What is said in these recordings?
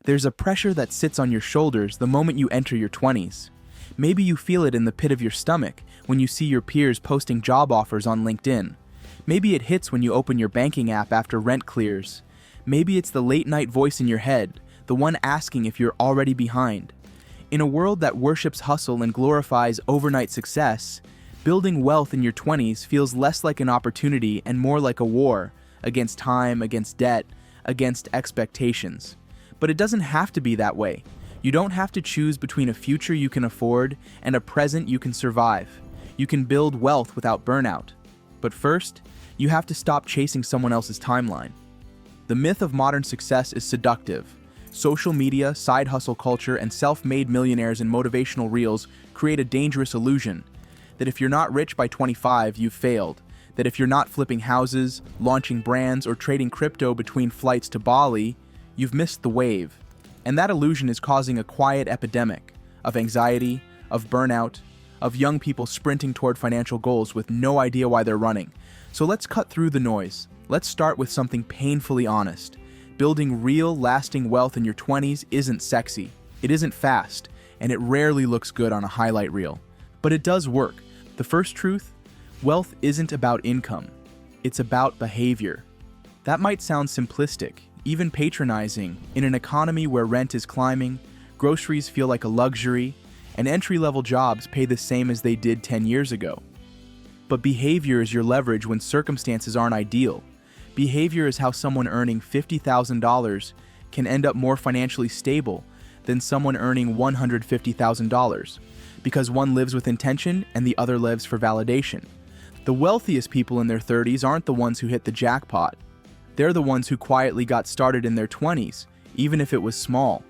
There's a pressure that sits on your shoulders the moment you enter your 20s. Maybe you feel it in the pit of your stomach when you see your peers posting job offers on LinkedIn. Maybe it hits when you open your banking app after rent clears. Maybe it's the late-night voice in your head, the one asking if you're already behind. In a world that worships hustle and glorifies overnight success, building wealth in your 20s feels less like an opportunity and more like a war, against time, against debt, against expectations. But it doesn't have to be that way. You don't have to choose between a future you can afford and a present you can survive. You can build wealth without burnout. But first, you have to stop chasing someone else's timeline. The myth of modern success is seductive. Social media, side hustle culture, and self-made millionaires and motivational reels create a dangerous illusion that if you're not rich by 25, you've failed. That if you're not flipping houses, launching brands, or trading crypto between flights to Bali, you've missed the wave. And that illusion is causing a quiet epidemic of anxiety, of burnout, of young people sprinting toward financial goals with no idea why they're running. So let's cut through the noise. Let's start with something painfully honest. Building real, lasting wealth in your 20s isn't sexy. It isn't fast, and it rarely looks good on a highlight reel. But it does work. The first truth: wealth isn't about income. It's about behavior. That might sound simplistic, even patronizing, in an economy where rent is climbing, groceries feel like a luxury, and entry-level jobs pay the same as they did 10 years ago. But behavior is your leverage when circumstances aren't ideal. Behavior is how someone earning $50,000 can end up more financially stable than someone earning $150,000, because one lives with intention and the other lives for validation. The wealthiest people in their 30s aren't the ones who hit the jackpot. They're the ones who quietly got started in their 20s, even if it was small.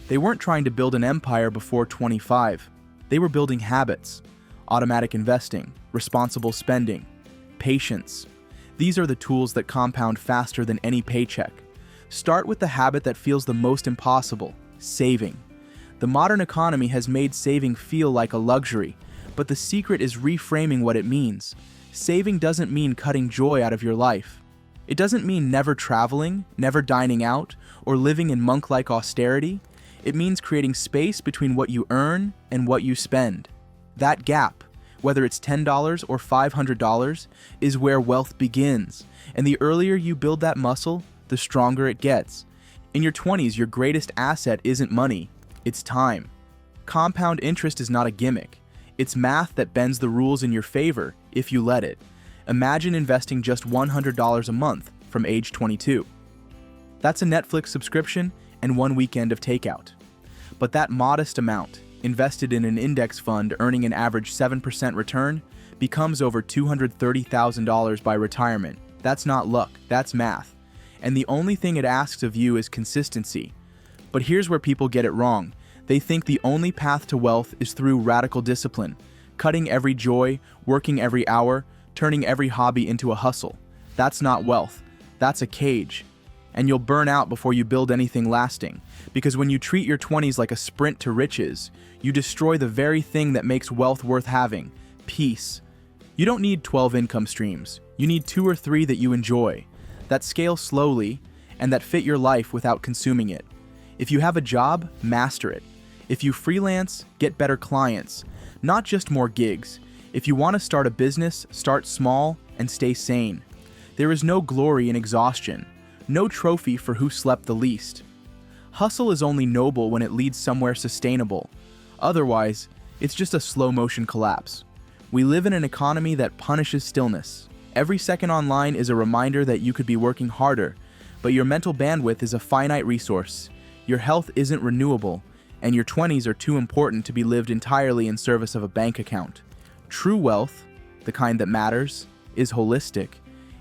They weren't trying to build an empire before 25. They were building habits: automatic investing, responsible spending, patience. These are the tools that compound faster than any paycheck. Start with the habit that feels the most impossible: saving. The modern economy has made saving feel like a luxury, but the secret is reframing what it means. Saving doesn't mean cutting joy out of your life. It doesn't mean never traveling, never dining out, or living in monk-like austerity. It means creating space between what you earn and what you spend. That gap, whether it's $10 or $500, is where wealth begins. And the earlier you build that muscle, the stronger it gets. In your 20s, your greatest asset isn't money, it's time. Compound interest is not a gimmick. It's math that bends the rules in your favor if you let it. Imagine investing just $100 a month from age 22. That's a Netflix subscription and one weekend of takeout. But that modest amount, invested in an index fund earning an average 7% return, becomes over $230,000 by retirement. That's not luck, that's math. And the only thing it asks of you is consistency. But here's where people get it wrong. They think the only path to wealth is through radical discipline, cutting every joy, working every hour, turning every hobby into a hustle. That's not wealth. That's a cage. And you'll burn out before you build anything lasting. Because when you treat your 20s like a sprint to riches, you destroy the very thing that makes wealth worth having: peace. You don't need 12 income streams. You need 2 or 3 that you enjoy, that scale slowly, and that fit your life without consuming it. If you have a job, master it. If you freelance, get better clients, not just more gigs. If you want to start a business, start small and stay sane. There is no glory in exhaustion, no trophy for who slept the least. Hustle is only noble when it leads somewhere sustainable. Otherwise, it's just a slow-motion collapse. We live in an economy that punishes stillness. Every second online is a reminder that you could be working harder, but your mental bandwidth is a finite resource. Your health isn't renewable, and your 20s are too important to be lived entirely in service of a bank account. True wealth, the kind that matters, is holistic.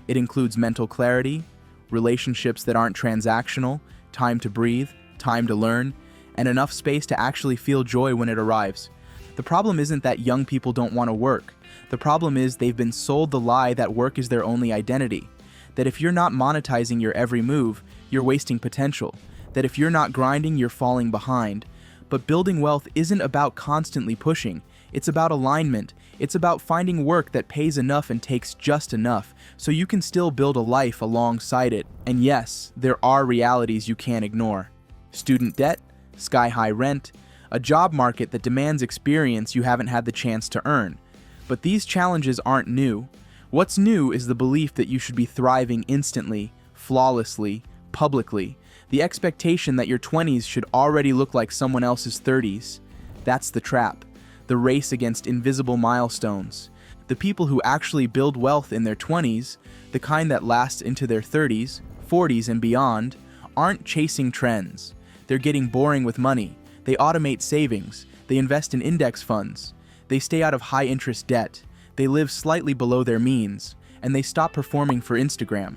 It includes mental clarity, relationships that aren't transactional, time to breathe, time to learn, and enough space to actually feel joy when it arrives. The problem isn't that young people don't want to work. The problem is they've been sold the lie that work is their only identity. That if you're not monetizing your every move, you're wasting potential. That if you're not grinding, you're falling behind. But building wealth isn't about constantly pushing. It's about alignment. It's about finding work that pays enough and takes just enough, so you can still build a life alongside it. And yes, there are realities you can't ignore. Student debt, sky-high rent, a job market that demands experience you haven't had the chance to earn. But these challenges aren't new. What's new is the belief that you should be thriving instantly, flawlessly, publicly. The expectation that your 20s should already look like someone else's 30s. That's the trap. The race against invisible milestones. The people who actually build wealth in their 20s, the kind that lasts into their 30s, 40s, and beyond, aren't chasing trends. They're getting boring with money. They automate savings. They invest in index funds. They stay out of high-interest debt. They live slightly below their means. And they stop performing for Instagram.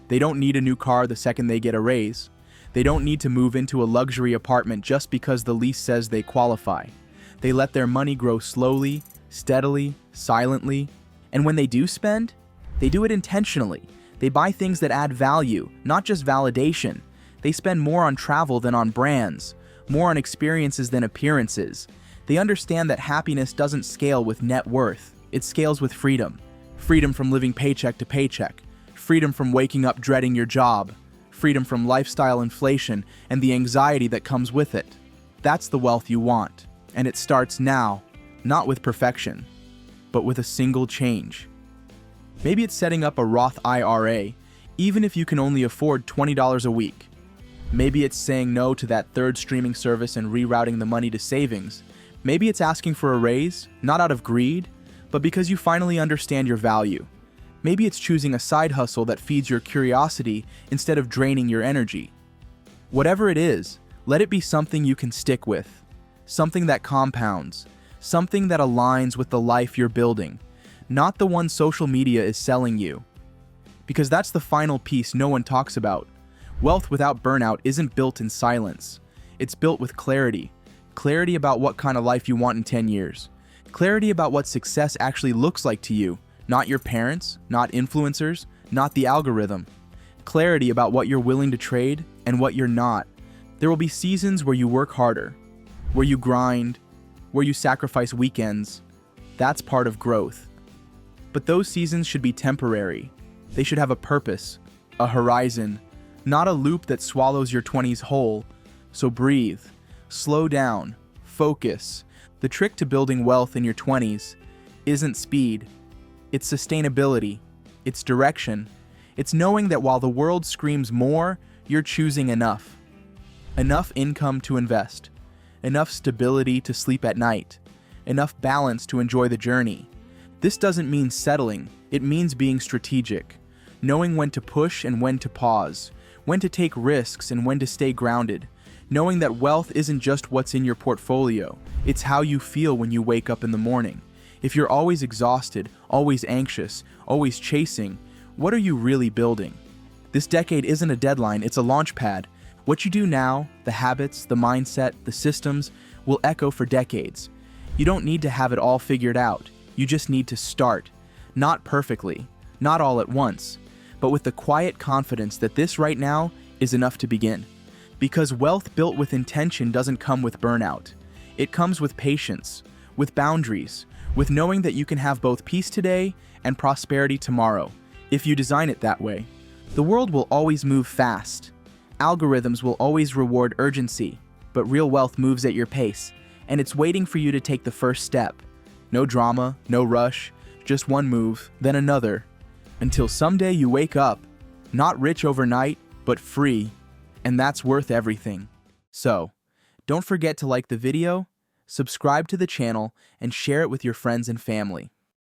They don't need a new car the second they get a raise. They don't need to move into a luxury apartment just because the lease says they qualify. They let their money grow slowly, steadily, silently. And when they do spend, they do it intentionally. They buy things that add value, not just validation. They spend more on travel than on brands, more on experiences than appearances. They understand that happiness doesn't scale with net worth. It scales with freedom. Freedom from living paycheck to paycheck. Freedom from waking up dreading your job. Freedom from lifestyle inflation and the anxiety that comes with it. That's the wealth you want. And it starts now, not with perfection, but with a single change. Maybe it's setting up a Roth IRA, even if you can only afford $20 a week. Maybe it's saying no to that third streaming service and rerouting the money to savings. Maybe it's asking for a raise, not out of greed, but because you finally understand your value. Maybe it's choosing a side hustle that feeds your curiosity instead of draining your energy. Whatever it is, let it be something you can stick with, something that compounds, something that aligns with the life you're building, not the one social media is selling you. Because that's the final piece no one talks about. Wealth without burnout isn't built in silence. It's built with clarity. Clarity about what kind of life you want in 10 years. Clarity about what success actually looks like to you, not your parents, not influencers, not the algorithm. Clarity about what you're willing to trade and what you're not. There will be seasons where you work harder, where you grind, where you sacrifice weekends. That's part of growth. But those seasons should be temporary. They should have a purpose, a horizon, not a loop that swallows your 20s whole. So breathe, slow down, focus. The trick to building wealth in your 20s isn't speed. It's sustainability. It's direction. It's knowing that while the world screams more, you're choosing enough. Enough income to invest. Enough stability to sleep at night. Enough balance to enjoy the journey. This doesn't mean settling. It means being strategic. Knowing when to push and when to pause. When to take risks and when to stay grounded. Knowing that wealth isn't just what's in your portfolio. It's how you feel when you wake up in the morning. If you're always exhausted, always anxious, always chasing, what are you really building? This decade isn't a deadline, it's a launch pad. What you do now, the habits, the mindset, the systems, will echo for decades. You don't need to have it all figured out. You just need to start. Not perfectly, not all at once, but with the quiet confidence that this right now is enough to begin. Because wealth built with intention doesn't come with burnout. It comes with patience, with boundaries, with knowing that you can have both peace today and prosperity tomorrow, if you design it that way. The world will always move fast. Algorithms will always reward urgency, but real wealth moves at your pace, and it's waiting for you to take the first step. No drama, no rush, just one move, then another, until someday you wake up, not rich overnight, but free, and that's worth everything. So, don't forget to like the video, subscribe to the channel, and share it with your friends and family.